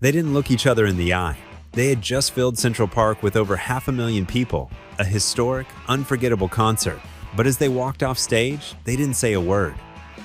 They didn't look each other in the eye. They had just filled Central Park with over 500,000 people, a historic, unforgettable concert. But as they walked off stage, they didn't say a word.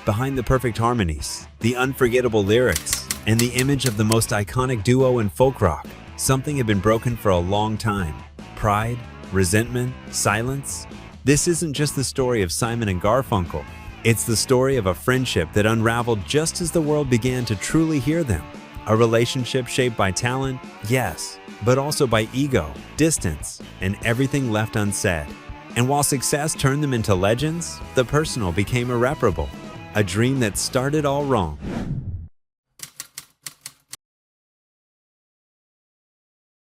Behind the perfect harmonies, the unforgettable lyrics, and the image of the most iconic duo in folk rock, something had been broken for a long time. Pride, resentment, silence. This isn't just the story of Simon and Garfunkel. It's the story of a friendship that unraveled just as the world began to truly hear them. A relationship shaped by talent, yes, but also by ego, distance, and everything left unsaid. And while success turned them into legends, the personal became irreparable. A dream that started all wrong.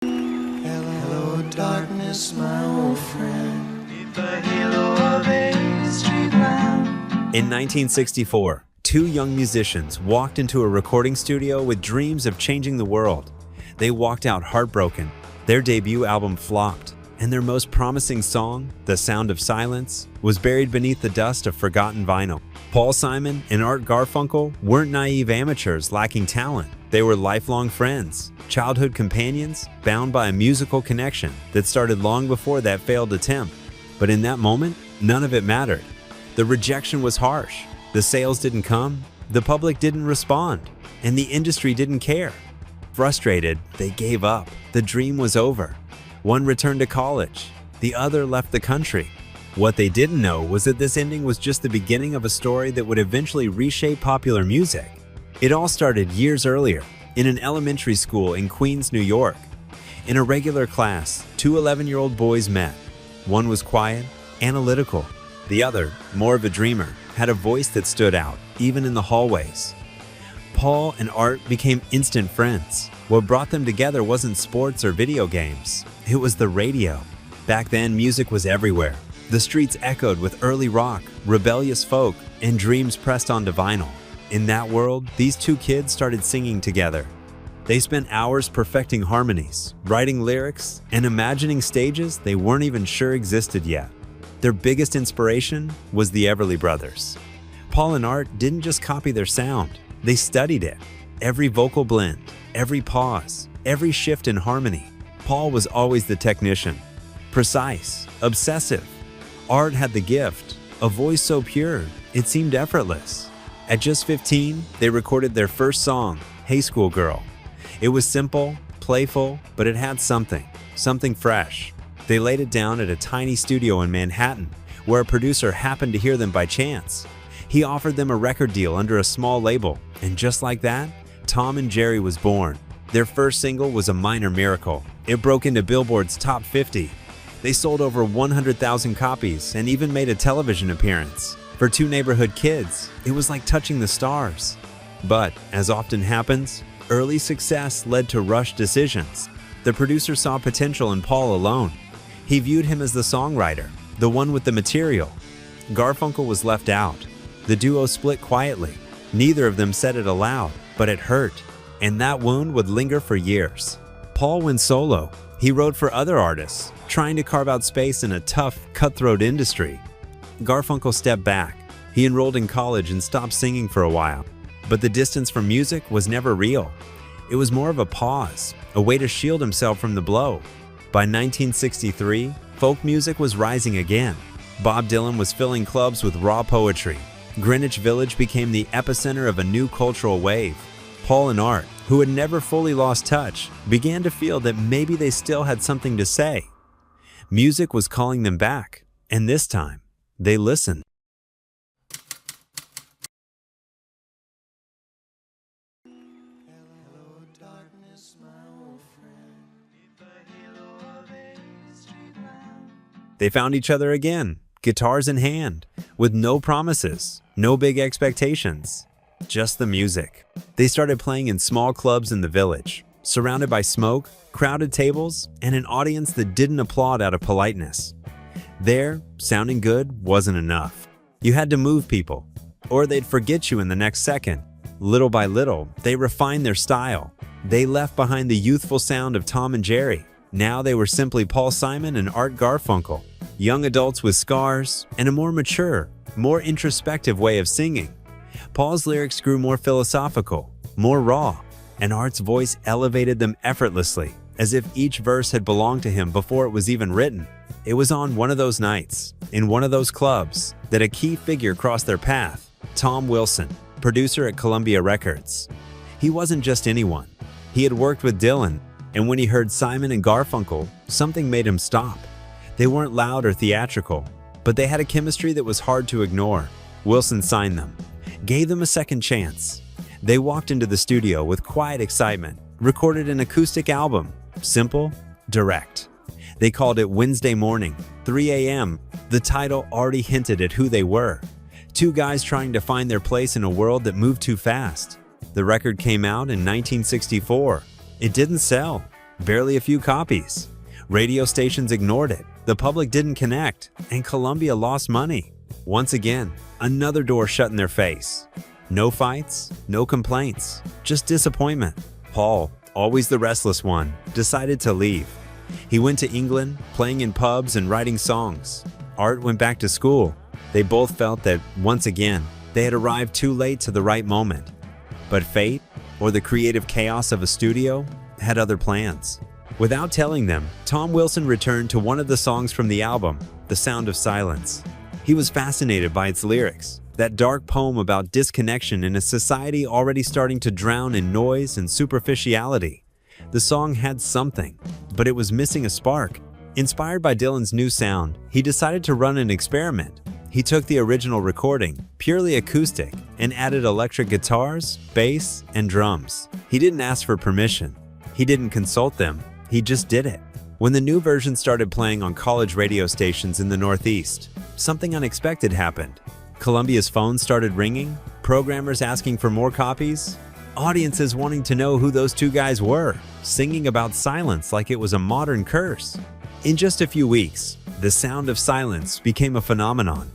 Hello, darkness, my old friend. Beneath the halo of a street lamp. In 1964, two young musicians walked into a recording studio with dreams of changing the world. They walked out heartbroken. Their debut album flopped, and their most promising song, The Sound of Silence, was buried beneath the dust of forgotten vinyl. Paul Simon and Art Garfunkel weren't naive amateurs lacking talent. They were lifelong friends, childhood companions, bound by a musical connection that started long before that failed attempt. But in that moment, none of it mattered. The rejection was harsh. The sales didn't come, the public didn't respond, and the industry didn't care. Frustrated, they gave up. The dream was over. One returned to college, the other left the country. What they didn't know was that this ending was just the beginning of a story that would eventually reshape popular music. It all started years earlier, in an elementary school in Queens, New York. In a regular class, two 11-year-old boys met. One was quiet, analytical. The other, more of a dreamer, had a voice that stood out, even in the hallways. Paul and Art became instant friends. What brought them together wasn't sports or video games. It was the radio. Back then, music was everywhere. The streets echoed with early rock, rebellious folk, and dreams pressed onto vinyl. In that world, these two kids started singing together. They spent hours perfecting harmonies, writing lyrics, and imagining stages they weren't even sure existed yet. Their biggest inspiration was the Everly Brothers. Paul and Art didn't just copy their sound, they studied it. Every vocal blend, every pause, every shift in harmony. Paul was always the technician. Precise, obsessive. Art had the gift, a voice so pure, it seemed effortless. At just 15, they recorded their first song, Hey School Girl. It was simple, playful, but it had something fresh. They laid it down at a tiny studio in Manhattan, where a producer happened to hear them by chance. He offered them a record deal under a small label, and just like that, Tom and Jerry was born. Their first single was a minor miracle. It broke into Billboard's top 50. They sold over 100,000 copies and even made a television appearance. For two neighborhood kids, it was like touching the stars. But, as often happens, early success led to rushed decisions. The producer saw potential in Paul alone. He viewed him as the songwriter, the one with the material. Garfunkel was left out. The duo split quietly. Neither of them said it aloud, but it hurt, and that wound would linger for years. Paul went solo. He wrote for other artists, trying to carve out space in a tough, cutthroat industry. Garfunkel stepped back. He enrolled in college and stopped singing for a while. But the distance from music was never real. It was more of a pause, a way to shield himself from the blow. By 1963, folk music was rising again. Bob Dylan was filling clubs with raw poetry. Greenwich Village became the epicenter of a new cultural wave. Paul and Art, who had never fully lost touch, began to feel that maybe they still had something to say. Music was calling them back, and this time, they listened. Hello, darkness, my old friend. Beneath the halo of a street lamp. They found each other again, guitars in hand, with no promises, no big expectations, just the music. They started playing in small clubs in the village, surrounded by smoke, crowded tables, and an audience that didn't applaud out of politeness. There, sounding good wasn't enough. You had to move people, or they'd forget you in the next second. Little by little, they refined their style. They left behind the youthful sound of Tom and Jerry. Now they were simply Paul Simon and Art Garfunkel, young adults with scars and a more mature, more introspective way of singing. Paul's lyrics grew more philosophical, more raw. and Art's voice elevated them effortlessly, as if each verse had belonged to him before it was even written. It was on one of those nights, in one of those clubs, that a key figure crossed their path: Tom Wilson, producer at Columbia Records. He wasn't just anyone. He had worked with Dylan, and when he heard Simon and Garfunkel, something made him stop. They weren't loud or theatrical, but they had a chemistry that was hard to ignore. Wilson signed them, gave them a second chance. They walked into the studio with quiet excitement, recorded an acoustic album, simple, direct. They called it Wednesday Morning, 3 a.m. The title already hinted at who they were. Two guys trying to find their place in a world that moved too fast. The record came out in 1964. It didn't sell, barely a few copies. Radio stations ignored it, the public didn't connect, and Columbia lost money. Once again, another door shut in their face. No fights, no complaints, just disappointment. Paul, always the restless one, decided to leave. He went to England, playing in pubs and writing songs. Art went back to school. They both felt that, once again, they had arrived too late to the right moment. But fate, or the creative chaos of a studio, had other plans. Without telling them, Tom Wilson returned to one of the songs from the album, The Sound of Silence. He was fascinated by its lyrics, that dark poem about disconnection in a society already starting to drown in noise and superficiality. The song had something, but it was missing a spark. Inspired by Dylan's new sound, he decided to run an experiment. He took the original recording, purely acoustic, and added electric guitars, bass, and drums. He didn't ask for permission. He didn't consult them. He just did it. When the new version started playing on college radio stations in the Northeast, something unexpected happened. Columbia's phone started ringing, programmers asking for more copies, audiences wanting to know who those two guys were, singing about silence like it was a modern curse. In just a few weeks, The Sound of Silence became a phenomenon.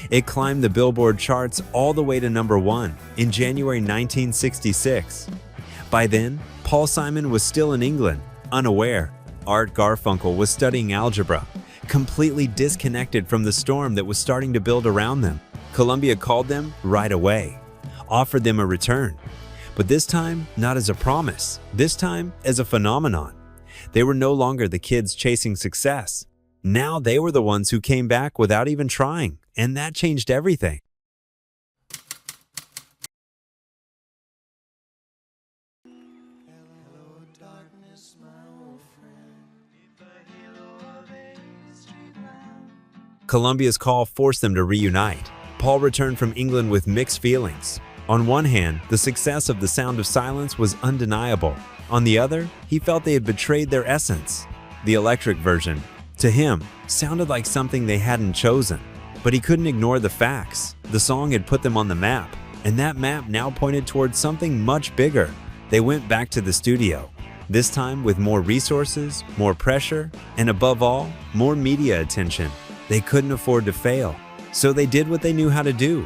It climbed the Billboard charts all the way to #1 in January 1966. By then, Paul Simon was still in England, unaware. Art Garfunkel was studying algebra, completely disconnected from the storm that was starting to build around them. Columbia called them right away, offered them a return. But this time, not as a promise, this time as a phenomenon. They were no longer the kids chasing success. Now they were the ones who came back without even trying, and that changed everything. Hello, darkness, my old friend. The halo of a street lamp. Columbia's call forced them to reunite. Paul returned from England with mixed feelings. On one hand, the success of The Sound of Silence was undeniable. On the other, he felt they had betrayed their essence. The electric version, to him, sounded like something they hadn't chosen. But he couldn't ignore the facts. The song had put them on the map, and that map now pointed towards something much bigger. They went back to the studio, this time with more resources, more pressure, and above all, more media attention. They couldn't afford to fail, so they did what they knew how to do: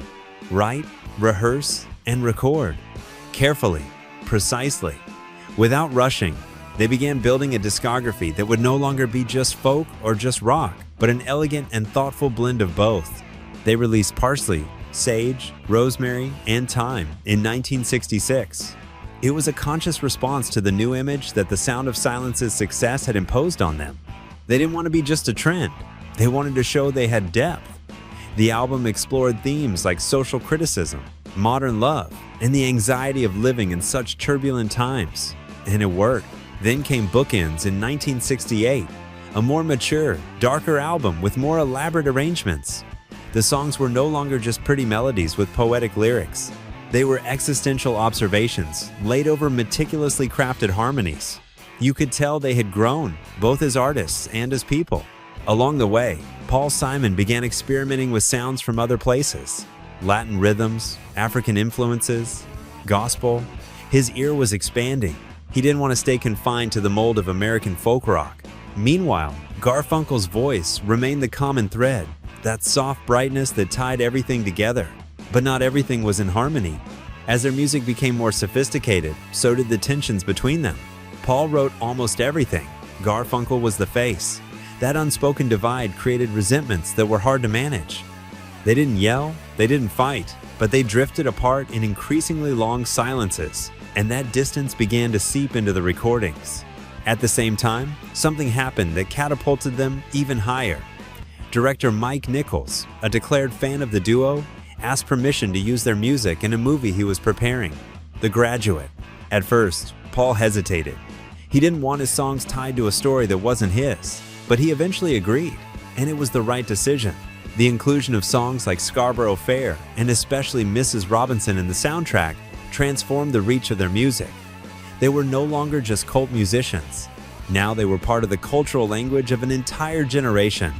write, rehearse, and record. Carefully, precisely. Without rushing, they began building a discography that would no longer be just folk or just rock, but an elegant and thoughtful blend of both. They released Parsley, Sage, Rosemary, and Time in 1966. It was a conscious response to the new image that The Sound of Silence's success had imposed on them. They didn't want to be just a trend. They wanted to show they had depth. The album explored themes like social criticism, modern love, and the anxiety of living in such turbulent times. And it worked. Then came Bookends in 1968, a more mature, darker album with more elaborate arrangements. The songs were no longer just pretty melodies with poetic lyrics. They were existential observations laid over meticulously crafted harmonies. You could tell they had grown, both as artists and as people. Along the way, Paul Simon began experimenting with sounds from other places: Latin rhythms, African influences, gospel. His ear was expanding. He didn't want to stay confined to the mold of American folk rock. Meanwhile, Garfunkel's voice remained the common thread, that soft brightness that tied everything together. But not everything was in harmony. As their music became more sophisticated, so did the tensions between them. Paul wrote almost everything. Garfunkel was the face. That unspoken divide created resentments that were hard to manage. They didn't yell, they didn't fight. but they drifted apart in increasingly long silences, and that distance began to seep into the recordings. At the same time, something happened that catapulted them even higher. Director Mike Nichols, a declared fan of the duo, asked permission to use their music in a movie he was preparing, The Graduate. At first, Paul hesitated. He didn't want his songs tied to a story that wasn't his, but he eventually agreed, and it was the right decision. The inclusion of songs like Scarborough Fair and especially Mrs. Robinson in the soundtrack transformed the reach of their music. They were no longer just cult musicians. Now they were part of the cultural language of an entire generation.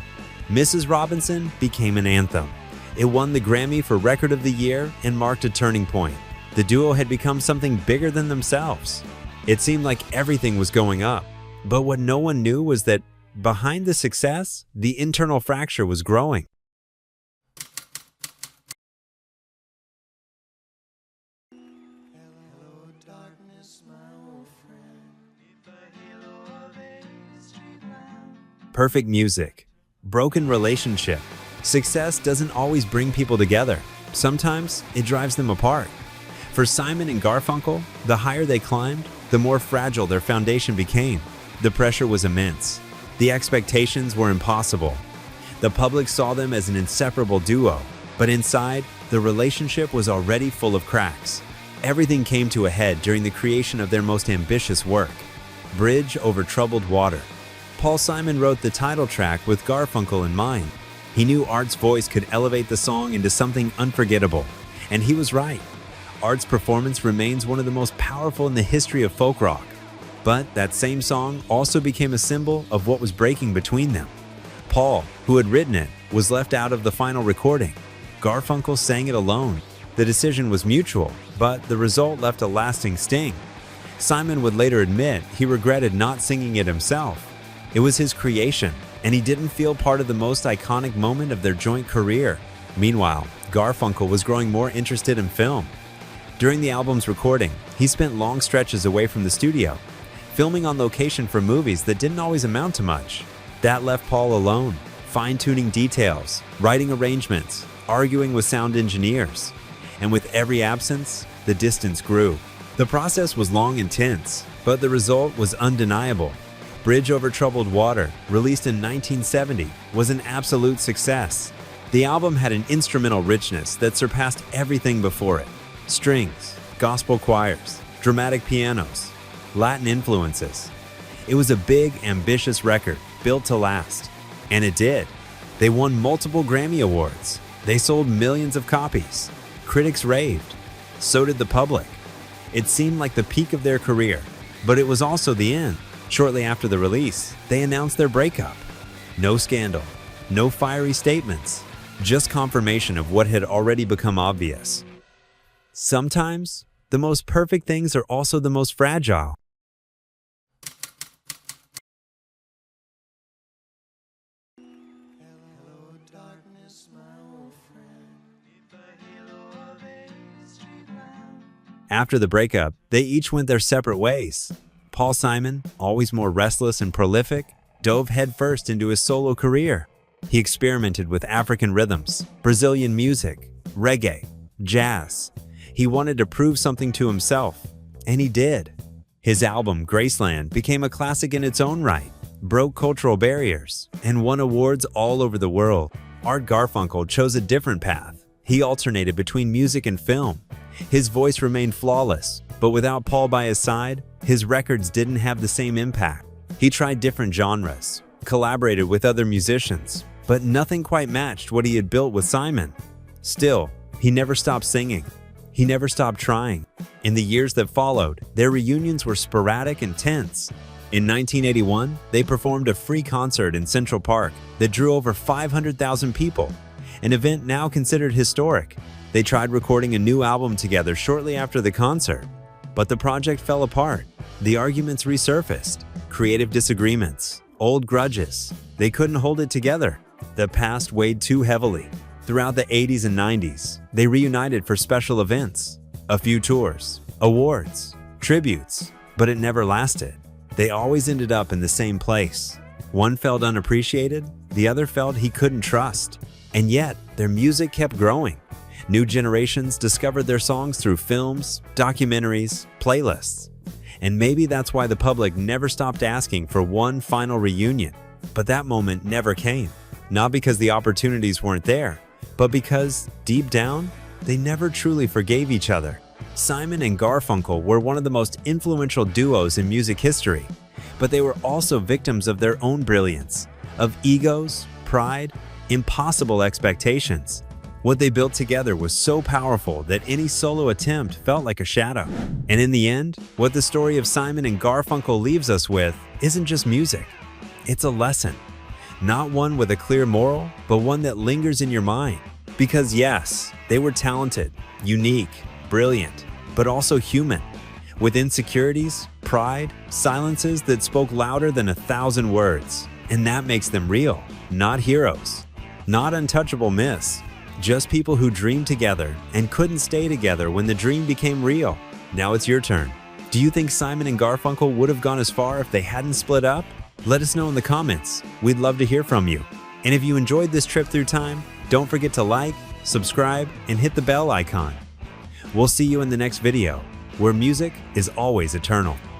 Mrs. Robinson became an anthem. It won the Grammy for Record of the Year and marked a turning point. The duo had become something bigger than themselves. It seemed like everything was going up, but what no one knew was that behind the success, the internal fracture was growing. Hello, darkness, my old friend. Deep a halo of a street lamp. Perfect music, broken relationship. Success doesn't always bring people together. Sometimes it drives them apart. For Simon and Garfunkel, the higher they climbed, the more fragile their foundation became. The pressure was immense. The expectations were impossible. The public saw them as an inseparable duo, but inside, the relationship was already full of cracks. Everything came to a head during the creation of their most ambitious work, Bridge Over Troubled Water. Paul Simon wrote the title track with Garfunkel in mind. He knew Art's voice could elevate the song into something unforgettable, and he was right. Art's performance remains one of the most powerful in the history of folk rock. But that same song also became a symbol of what was breaking between them. Paul, who had written it, was left out of the final recording. Garfunkel sang it alone. The decision was mutual, but the result left a lasting sting. Simon would later admit he regretted not singing it himself. It was his creation, and he didn't feel part of the most iconic moment of their joint career. Meanwhile, Garfunkel was growing more interested in film. During the album's recording, he spent long stretches away from the studio, filming on location for movies that didn't always amount to much. That left Paul alone, fine-tuning details, writing arrangements, arguing with sound engineers. And with every absence, the distance grew. The process was long and tense, but the result was undeniable. Bridge Over Troubled Water, released in 1970, was an absolute success. The album had an instrumental richness that surpassed everything before it. Strings, gospel choirs, dramatic pianos, Latin influences. It was a big, ambitious record built to last. And it did. They won multiple Grammy Awards. They sold millions of copies. Critics raved. So did the public. It seemed like the peak of their career, but it was also the end. Shortly after the release, they announced their breakup. No scandal, no fiery statements, just confirmation of what had already become obvious. Sometimes, the most perfect things are also the most fragile. Hello, darkness, my old friend. Deep a halo of a street lamp. After the breakup, they each went their separate ways. Paul Simon, always more restless and prolific, dove headfirst into his solo career. He experimented with African rhythms, Brazilian music, reggae, jazz. He wanted to prove something to himself, and he did. His album, Graceland, became a classic in its own right, broke cultural barriers, and won awards all over the world. Art Garfunkel chose a different path. He alternated between music and film. His voice remained flawless, but without Paul by his side, his records didn't have the same impact. He tried different genres, collaborated with other musicians, but nothing quite matched what he had built with Simon. Still, he never stopped singing. He never stopped trying. In the years that followed, their reunions were sporadic and tense. In 1981, they performed a free concert in Central Park that drew over 500,000 people, an event now considered historic. They tried recording a new album together shortly after the concert, but the project fell apart. The arguments resurfaced, creative disagreements, old grudges. They couldn't hold it together. The past weighed too heavily. Throughout the 80s and 90s, they reunited for special events, a few tours, awards, tributes, but it never lasted. They always ended up in the same place. One felt unappreciated, the other felt he couldn't trust. And yet, their music kept growing. New generations discovered their songs through films, documentaries, playlists. And maybe that's why the public never stopped asking for one final reunion. But that moment never came. Not because the opportunities weren't there, but because, deep down, they never truly forgave each other. Simon and Garfunkel were one of the most influential duos in music history, but they were also victims of their own brilliance, of egos, pride, impossible expectations. What they built together was so powerful that any solo attempt felt like a shadow. And in the end, what the story of Simon and Garfunkel leaves us with isn't just music. It's a lesson. Not one with a clear moral, but one that lingers in your mind. Because yes, they were talented, unique, brilliant, but also human, with insecurities, pride, silences that spoke louder than 1,000 words. And that makes them real, not heroes, not untouchable myths, just people who dreamed together and couldn't stay together when the dream became real. Now it's your turn. Do you think Simon and Garfunkel would have gone as far if they hadn't split up? Let us know in the comments. We'd love to hear from you. And if you enjoyed this trip through time, don't forget to like, subscribe, and hit the bell icon. We'll see you in the next video, where music is always eternal.